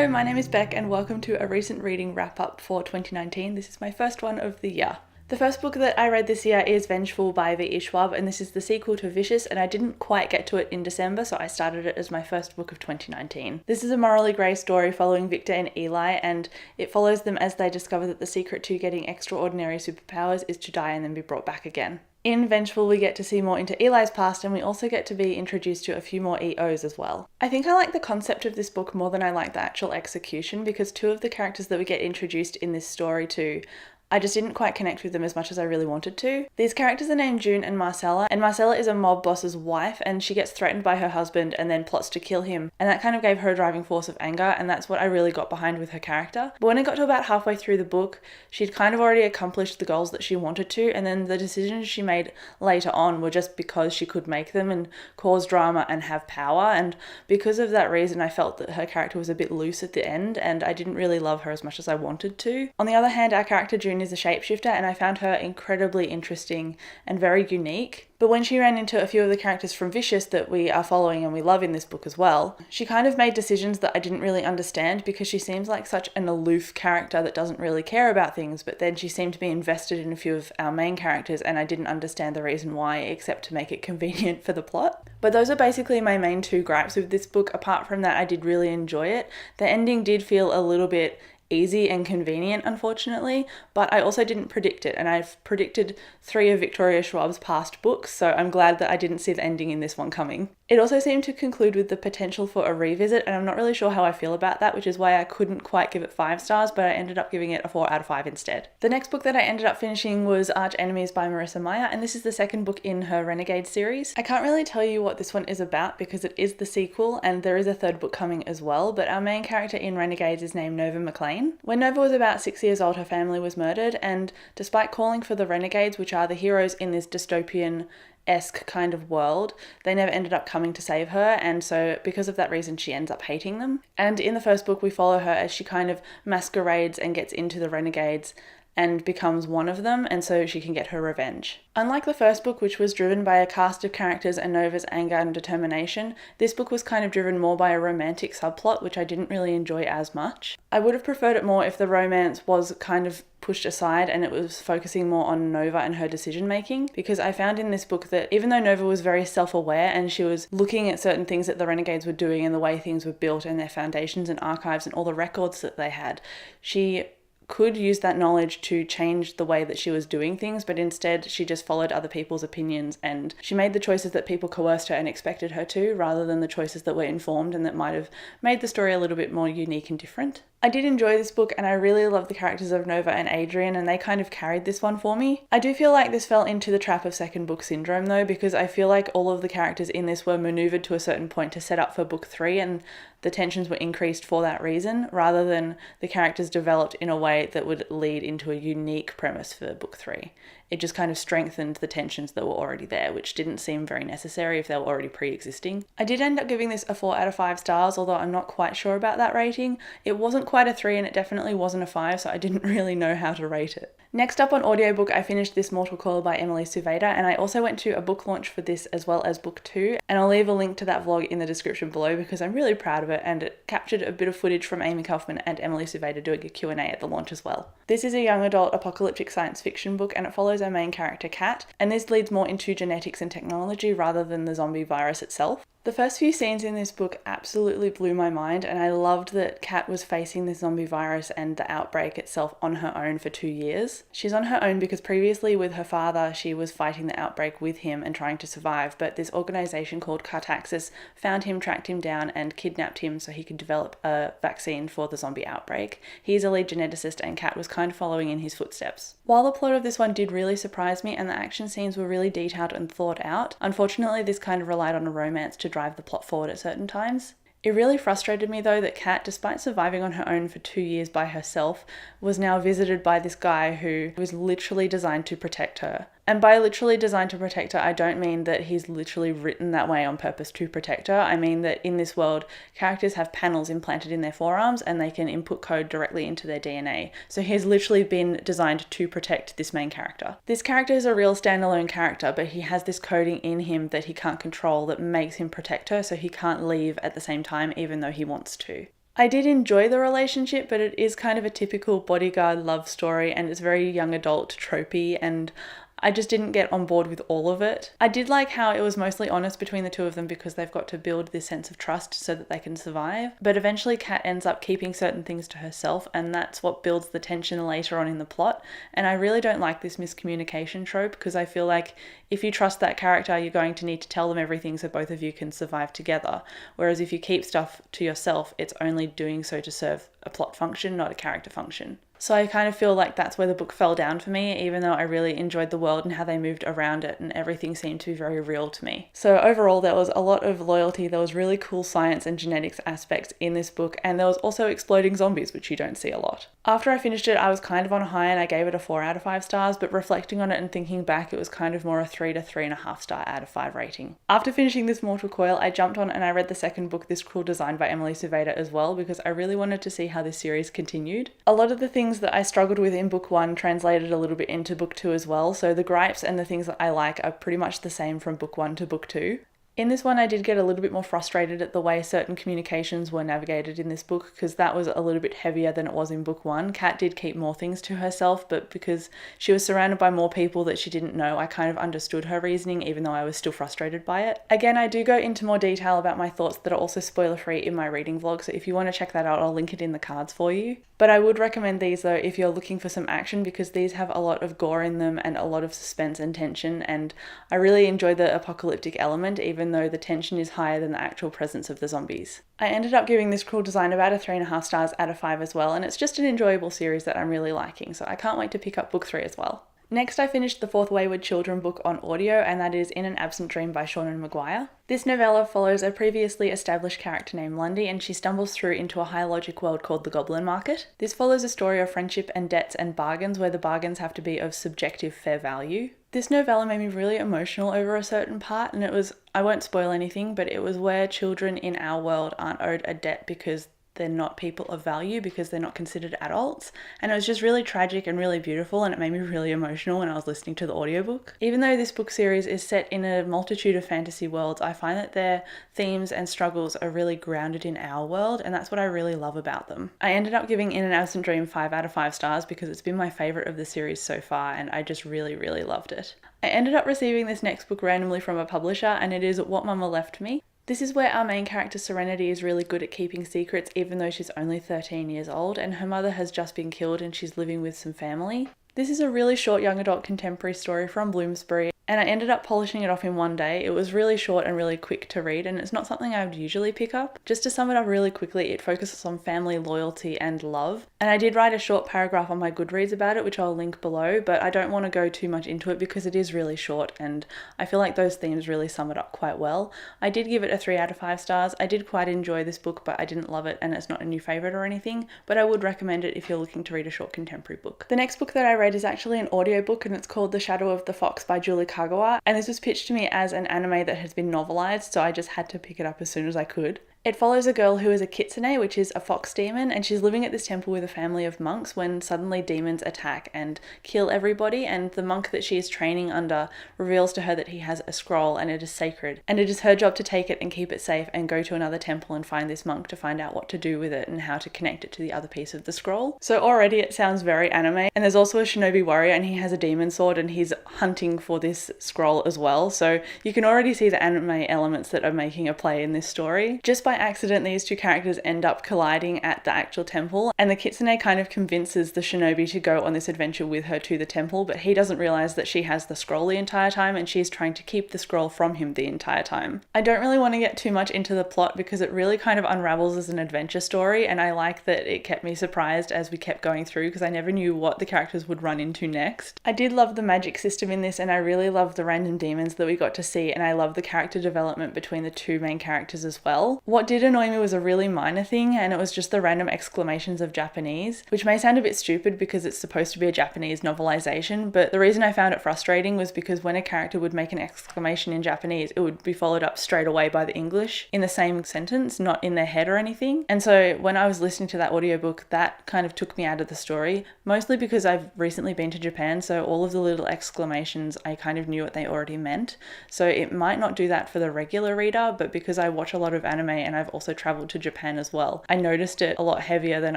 Hello, my name is Beck and welcome to a recent reading wrap-up for 2019. This is my first one of the year. The first book that I read this year is Vengeful by V.E. Schwab, and this is the sequel to Vicious, and I didn't quite get to it in December, so I started it as my first book of 2019. This is a morally grey story following Victor and Eli, and it follows them as they discover that the secret to getting extraordinary superpowers is to die and then be brought back again. In Vengeful, we get to see more into Eli's past, and we also get to be introduced to a few more EOs as well. I think I like the concept of this book more than I like the actual execution, because two of the characters that we get introduced in this story to, I just didn't quite connect with them as much as I really wanted to. These characters are named June and Marcella is a mob boss's wife, and she gets threatened by her husband and then plots to kill him, and that kind of gave her a driving force of anger, and that's what I really got behind with her character. But when it got to about halfway through the book, she'd kind of already accomplished the goals that she wanted to, and then the decisions she made later on were just because she could make them and cause drama and have power, and because of that reason I felt that her character was a bit loose at the end, and I didn't really love her as much as I wanted to. On the other hand, our character June is a shapeshifter, and I found her incredibly interesting and very unique. But when she ran into a few of the characters from Vicious that we are following and we love in this book as well, she kind of made decisions that I didn't really understand, because she seems like such an aloof character that doesn't really care about things, but then she seemed to be invested in a few of our main characters, and I didn't understand the reason why, except to make it convenient for the plot. But those are basically my main two gripes with this book. Apart from that, I did really enjoy it. The ending did feel a little bit easy and convenient, unfortunately, but I also didn't predict it, and I've predicted 3 of Victoria Schwab's past books, so I'm glad that I didn't see the ending in this one coming. It also seemed to conclude with the potential for a revisit, and I'm not really sure how I feel about that, which is why I couldn't quite give it 5 stars, but I ended up giving it a 4 out of 5 instead. The next book that I ended up finishing was Arch Enemies by Marissa Meyer, and this is the second book in her Renegade series. I can't really tell you what this one is about because it is the sequel, and there is a third book coming as well, but our main character in Renegades is named Nova McLean. When Nova was about 6 years old, her family was murdered, and despite calling for the Renegades, which are the heroes in this dystopian-esque kind of world, they never ended up coming to save her, and so because of that reason she ends up hating them. And in the first book we follow her as she kind of masquerades and gets into the Renegades and becomes one of them, and so she can get her revenge. Unlike the first book, which was driven by a cast of characters and Nova's anger and determination, this book was kind of driven more by a romantic subplot, which I didn't really enjoy as much. I would have preferred it more if the romance was kind of pushed aside and it was focusing more on Nova and her decision making, because I found in this book that even though Nova was very self-aware and she was looking at certain things that the Renegades were doing and the way things were built and their foundations and archives and all the records that they had, she could use that knowledge to change the way that she was doing things, but instead she just followed other people's opinions, and she made the choices that people coerced her and expected her to, rather than the choices that were informed and that might have made the story a little bit more unique and different. I did enjoy this book, and I really love the characters of Nova and Adrian, and they kind of carried this one for me. I do feel like this fell into the trap of second book syndrome though, because I feel like all of the characters in this were maneuvered to a certain point to set up for book 3, and the tensions were increased for that reason, rather than the characters developed in a way that would lead into a unique premise for book 3. It just kind of strengthened the tensions that were already there, which didn't seem very necessary if they were already pre-existing. I did end up giving this a 4 out of 5 stars, although I'm not quite sure about that rating. It wasn't quite a 3 and it definitely wasn't a 5, so I didn't really know how to rate it. Next up on audiobook, I finished This Mortal Coil by Emily Suveda, and I also went to a book launch for this as well as book 2, and I'll leave a link to that vlog in the description below because I'm really proud of it, and it captured a bit of footage from Amy Kaufman and Emily Suveda doing a Q&A at the launch as well. This is a young adult apocalyptic science fiction book, and it follows our main character Kat, and this leads more into genetics and technology rather than the zombie virus itself. The first few scenes in this book absolutely blew my mind, and I loved that Kat was facing this zombie virus and the outbreak itself on her own for 2 years. She's on her own because previously with her father she was fighting the outbreak with him and trying to survive, but this organisation called Cartaxis found him, tracked him down and kidnapped him so he could develop a vaccine for the zombie outbreak. He's a lead geneticist and Kat was kind of following in his footsteps. While the plot of this one did really surprise me and the action scenes were really detailed and thought out, unfortunately this kind of relied on a romance to drive the plot forward at certain times. It really frustrated me though that Kat, despite surviving on her own for 2 years by herself, was now visited by this guy who was literally designed to protect her. And by literally designed to protect her, I don't mean that he's literally written that way on purpose to protect her. I mean that in this world, characters have panels implanted in their forearms and they can input code directly into their DNA. So he's literally been designed to protect this main character. This character is a real standalone character, but he has this coding in him that he can't control that makes him protect her, so he can't leave at the same time even though he wants to. I did enjoy the relationship, but it is kind of a typical bodyguard love story and it's very young adult tropey, and I just didn't get on board with all of it. I did like how it was mostly honest between the two of them because they've got to build this sense of trust so that they can survive. But eventually Kat ends up keeping certain things to herself, and that's what builds the tension later on in the plot. And I really don't like this miscommunication trope because I feel like if you trust that character, you're going to need to tell them everything so both of you can survive together. Whereas if you keep stuff to yourself, it's only doing so to serve a plot function, not a character function. So I kind of feel like that's where the book fell down for me, even though I really enjoyed the world and how they moved around it, and everything seemed to be very real to me. So overall, there was a lot of loyalty, there was really cool science and genetics aspects in this book, and there was also exploding zombies, which you don't see a lot. After I finished it, I was kind of on a high and I gave it a 4 out of 5 stars, but reflecting on it and thinking back, it was kind of more a 3 to 3.5 star out of 5 rating. After finishing this Mortal Coil, I jumped on and I read the second book, This Cruel Design by Emily Suveda, as well, because I really wanted to see how this series continued. A lot of the things that I struggled with in book 1 translated a little bit into book 2 as well, so the gripes and the things that I like are pretty much the same from book 1 to book 2. In this one, I did get a little bit more frustrated at the way certain communications were navigated in this book, because that was a little bit heavier than it was in book 1. Kat did keep more things to herself, but because she was surrounded by more people that she didn't know, I kind of understood her reasoning, even though I was still frustrated by it. Again, I do go into more detail about my thoughts that are also spoiler-free in my reading vlog, so if you want to check that out, I'll link it in the cards for you. But I would recommend these though if you're looking for some action, because these have a lot of gore in them and a lot of suspense and tension, and I really enjoy the apocalyptic element, even though the tension is higher than the actual presence of the zombies. I ended up giving This Cruel Design about a 3.5 stars out of 5 as well, and it's just an enjoyable series that I'm really liking, so I can't wait to pick up book 3 as well. Next, I finished the fourth Wayward Children book on audio, and that is In an Absent Dream by Seanan McGuire. This novella follows a previously established character named Lundy, and she stumbles through into a high logic world called the Goblin Market. This follows a story of friendship and debts and bargains, where the bargains have to be of subjective fair value. This novella made me really emotional over a certain part, and it was, I won't spoil anything, but it was where children in our world aren't owed a debt because they're not people of value, because they're not considered adults. And it was just really tragic and really beautiful, and it made me really emotional when I was listening to the audiobook. Even though this book series is set in a multitude of fantasy worlds, I find that their themes and struggles are really grounded in our world, and that's what I really love about them. I ended up giving In an Absent Dream 5 out of 5 stars because it's been my favourite of the series so far, and I just really, really loved it. I ended up receiving this next book randomly from a publisher, and it is What Mama Left Me. This is where our main character Serenity is really good at keeping secrets, even though she's only 13 years old and her mother has just been killed and she's living with some family. This is a really short young adult contemporary story from Bloomsbury, and I ended up polishing it off in one day. It was really short and really quick to read, and it's not something I would usually pick up. Just to sum it up really quickly, it focuses on family, loyalty, and love. And I did write a short paragraph on my Goodreads about it, which I'll link below, but I don't want to go too much into it because it is really short, and I feel like those themes really sum it up quite well. I did give it a 3 out of 5 stars. I did quite enjoy this book, but I didn't love it, and it's not a new favourite or anything, but I would recommend it if you're looking to read a short contemporary book. The next book that I read is actually an audiobook, and it's called The Shadow of the Fox by Julie Kagawa, and this was pitched to me as an anime that has been novelized, so I just had to pick it up as soon as I could. It follows a girl who is a kitsune, which is a fox demon, and she's living at this temple with a family of monks when suddenly demons attack and kill everybody, and the monk that she is training under reveals to her that he has a scroll and it is sacred, and it is her job to take it and keep it safe and go to another temple and find this monk to find out what to do with it and how to connect it to the other piece of the scroll. So already it sounds very anime, and there's also a shinobi warrior and he has a demon sword and he's hunting for this scroll as well, so you can already see the anime elements that are making a play in this story. Just by accident, these two characters end up colliding at the actual temple, and the kitsune kind of convinces the shinobi to go on this adventure with her to the temple, but he doesn't realize that she has the scroll the entire time and she's trying to keep the scroll from him the entire time. I don't really want to get too much into the plot because it really kind of unravels as an adventure story, and I like that it kept me surprised as we kept going through because I never knew what the characters would run into next. I did love the magic system in this, and I really loved the random demons that we got to see, and I love the character development between the two main characters as well. What did annoy me was a really minor thing, and it was just the random exclamations of Japanese, which may sound a bit stupid because it's supposed to be a Japanese novelization, but the reason I found it frustrating was because when a character would make an exclamation in Japanese, it would be followed up straight away by the English in the same sentence, not in their head or anything. And so when I was listening to that audiobook, that kind of took me out of the story, mostly because I've recently been to Japan, so all of the little exclamations I kind of knew what they already meant. So it might not do that for the regular reader, but because I watch a lot of anime and and I've also traveled to Japan as well. I noticed it a lot heavier than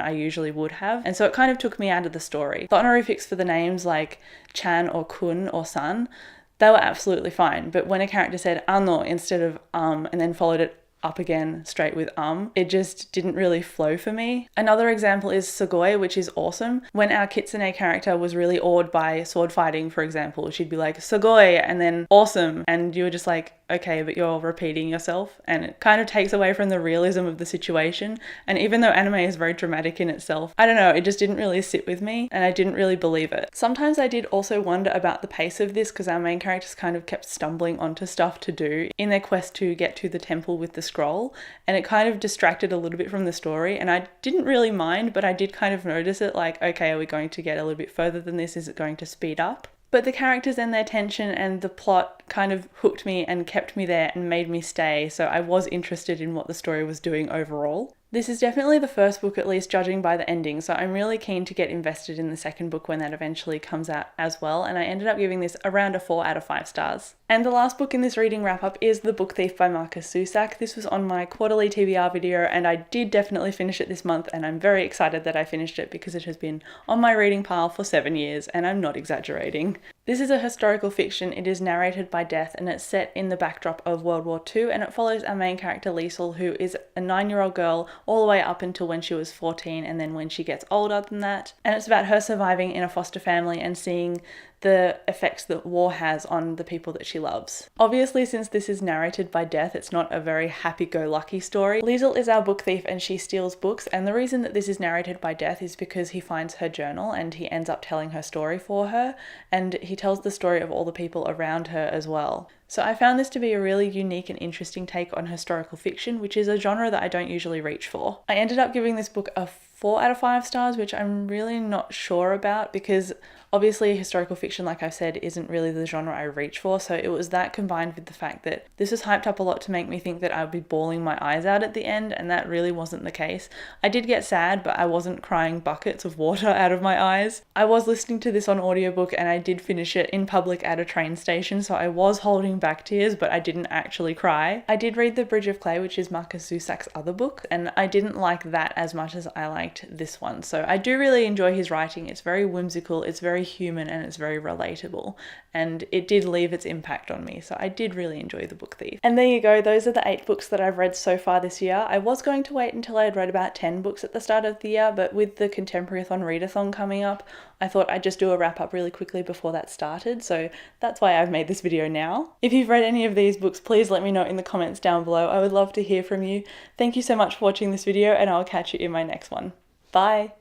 I usually would have, and so it kind of took me out of the story. The honorifics for the names like Chan or Kun or San, they were absolutely fine, but when a character said ano instead of and then followed it up again straight with it just didn't really flow for me. Another example is Sugoi, which is awesome. When our Kitsune character was really awed by sword fighting, for example, she'd be like Sugoi and then awesome, and you were just like, okay, but you're repeating yourself, and it kind of takes away from the realism of the situation. And even though anime is very dramatic in itself, I don't know, it just didn't really sit with me and I didn't really believe it. Sometimes I did also wonder about the pace of this because our main characters kind of kept stumbling onto stuff to do in their quest to get to the temple with the scroll, and it kind of distracted a little bit from the story, and I didn't really mind, but I did kind of notice it, like, okay, are we going to get a little bit further than this? Is it going to speed up? But the characters and their tension and the plot kind of hooked me and kept me there and made me stay, so I was interested in what the story was doing overall. This is definitely the first book, at least judging by the ending, so I'm really keen to get invested in the second book when that eventually comes out as well, and I ended up giving this around a 4 out of 5 stars. And the last book in this reading wrap-up is The Book Thief by Marcus Zusak. This was on my quarterly TBR video, and I did definitely finish it this month, and I'm very excited that I finished it because it has been on my reading pile for 7 years, and I'm not exaggerating. This is a historical fiction. It is narrated by Death, and it's set in the backdrop of World War II, and it follows our main character Liesel, who is a 9-year-old girl all the way up until when she was 14, and then when she gets older than that. And it's about her surviving in a foster family and seeing the effects that war has on the people that she loves. Obviously, since this is narrated by Death, it's not a very happy-go-lucky story. Liesel is our book thief and she steals books, and the reason that this is narrated by Death is because he finds her journal and he ends up telling her story for her, and he tells the story of all the people around her as well. So I found this to be a really unique and interesting take on historical fiction, which is a genre that I don't usually reach for. I ended up giving this book a 4 out of 5 stars, which I'm really not sure about because obviously historical fiction, like I've said, isn't really the genre I reach for, so it was that combined with the fact that this was hyped up a lot to make me think that I would be bawling my eyes out at the end, and that really wasn't the case. I did get sad, but I wasn't crying buckets of water out of my eyes. I was listening to this on audiobook and I did finish it in public at a train station, so I was holding back tears, but I didn't actually cry. I did read The Bridge of Clay, which is Marcus Zusak's other book, and I didn't like that as much as I liked this one. So I do really enjoy his writing. It's very whimsical, it's very human, and it's very relatable, and it did leave its impact on me, so I did really enjoy The Book Thief. And there you go, those are the 8 books that I've read so far this year. I was going to wait until I had read about 10 books at the start of the year, but with the Contemporary-a-thon Readathon coming up, I thought I'd just do a wrap up really quickly before that started, so that's why I've made this video now. If you've read any of these books, please let me know in the comments down below. I would love to hear from you. Thank you so much for watching this video, and I'll catch you in my next one. Bye!